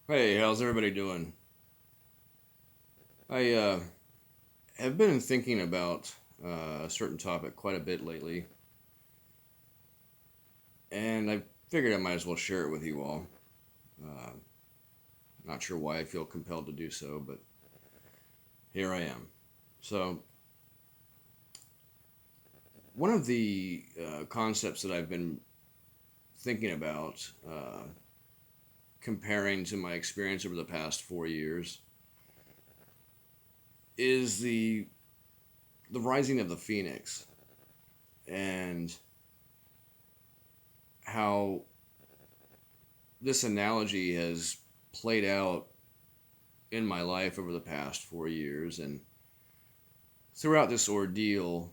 Hey, how's everybody doing? I have been thinking about a certain topic quite a bit lately, and I figured I might as well share it with you all. Uh, Not sure why I feel compelled to do so, but here I am. So, one of the concepts that I've been thinking about, comparing to my experience over the past 4 years, is the rising of the phoenix and how this analogy has played out in my life over the past 4 years. And throughout this ordeal,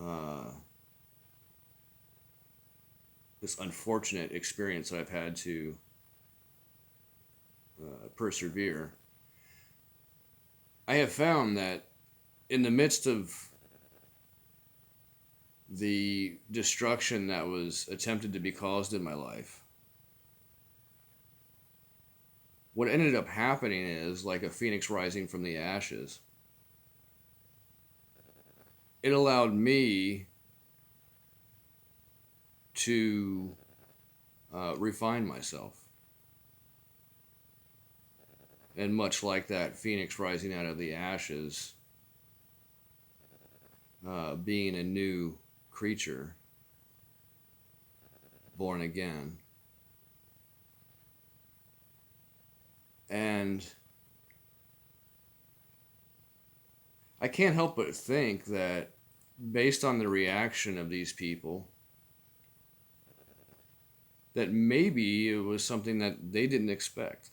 uh, this unfortunate experience that I've had to persevere, I have found that in the midst of the destruction that was attempted to be caused in my life, what ended up happening is like a phoenix rising from the ashes. It allowed me to refine myself. And much like that phoenix rising out of the ashes, being a new creature, born again. And I can't help but think that based on the reaction of these people, that maybe it was something that they didn't expect.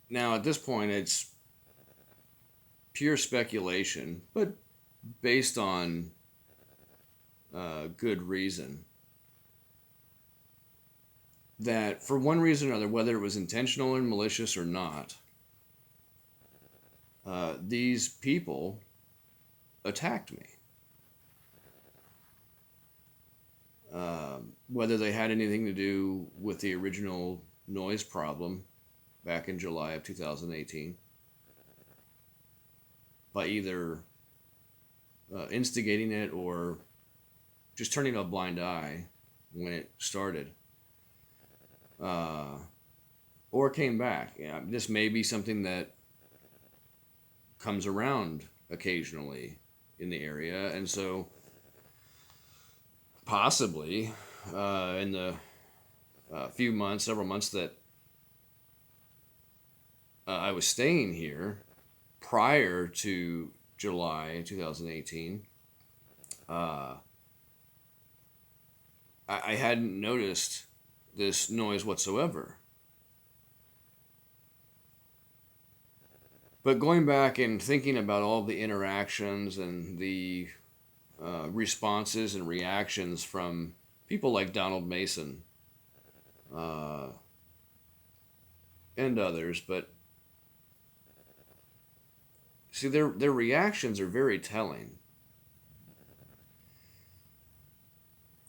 Now, at this point, it's pure speculation, but based on good reason. That for one reason or another, whether it was intentional and malicious or not, these people attacked me. Whether they had anything to do with the original noise problem back in July of 2018, by either instigating it or just turning a blind eye when it started, uh, or came back. Yeah, this may be something that comes around occasionally in the area, and so possibly in the few months, several months that I was staying here prior to July 2018, uh, I hadn't noticed this noise whatsoever. But going back and thinking about all the interactions and the responses and reactions from people like Donald Mason uh, and others, but see, their reactions are very telling.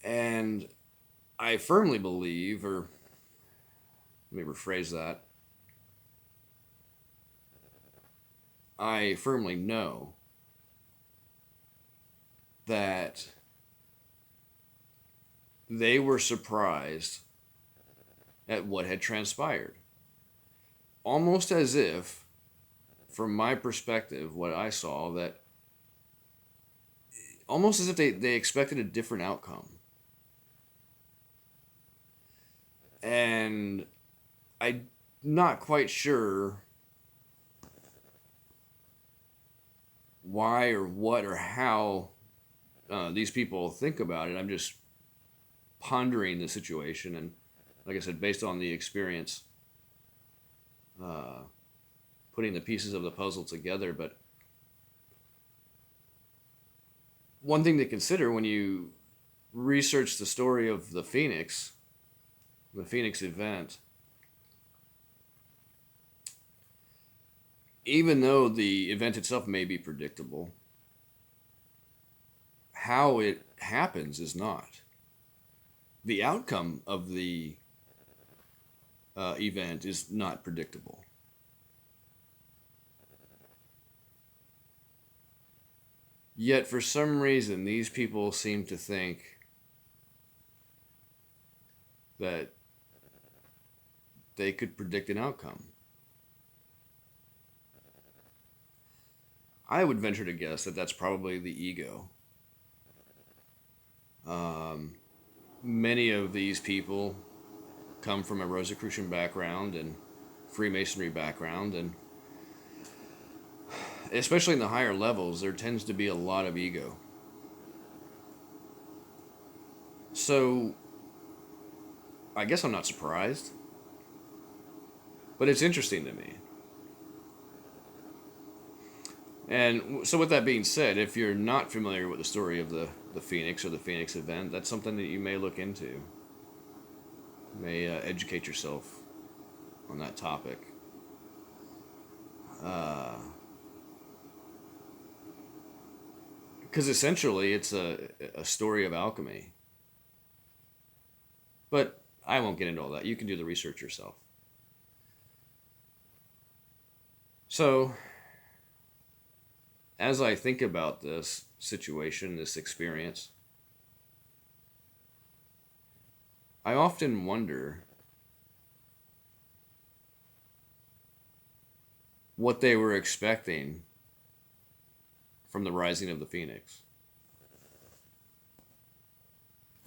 And I firmly believe, or let me rephrase that, I firmly know that they were surprised at what had transpired. Almost as if, from my perspective, what I saw, that almost as if they expected a different outcome. And I'm not quite sure why or what or how these people think about it. I'm just pondering the situation, and like I said, based on the experience, uh, putting the pieces of the puzzle together. But one thing to consider when you research the story of the Phoenix event, even though the event itself may be predictable, how it happens is not. the outcome of the event is not predictable. Yet, for some reason, these people seem to think that they could predict an outcome. I would venture to guess that that's probably the ego. Many of these people come from a Rosicrucian background and Freemasonry background, and especially in the higher levels, there tends to be a lot of ego. So, I guess I'm not surprised, but it's interesting to me. And so, with that being said, if you're not familiar with the story of the Phoenix or the Phoenix event, that's something that you may look into. You may educate yourself on that topic. Because essentially, it's a story of alchemy. But I won't get into all that. You can do the research yourself. So, as I think about this situation, this experience, I often wonder what they were expecting from the rising of the Phoenix.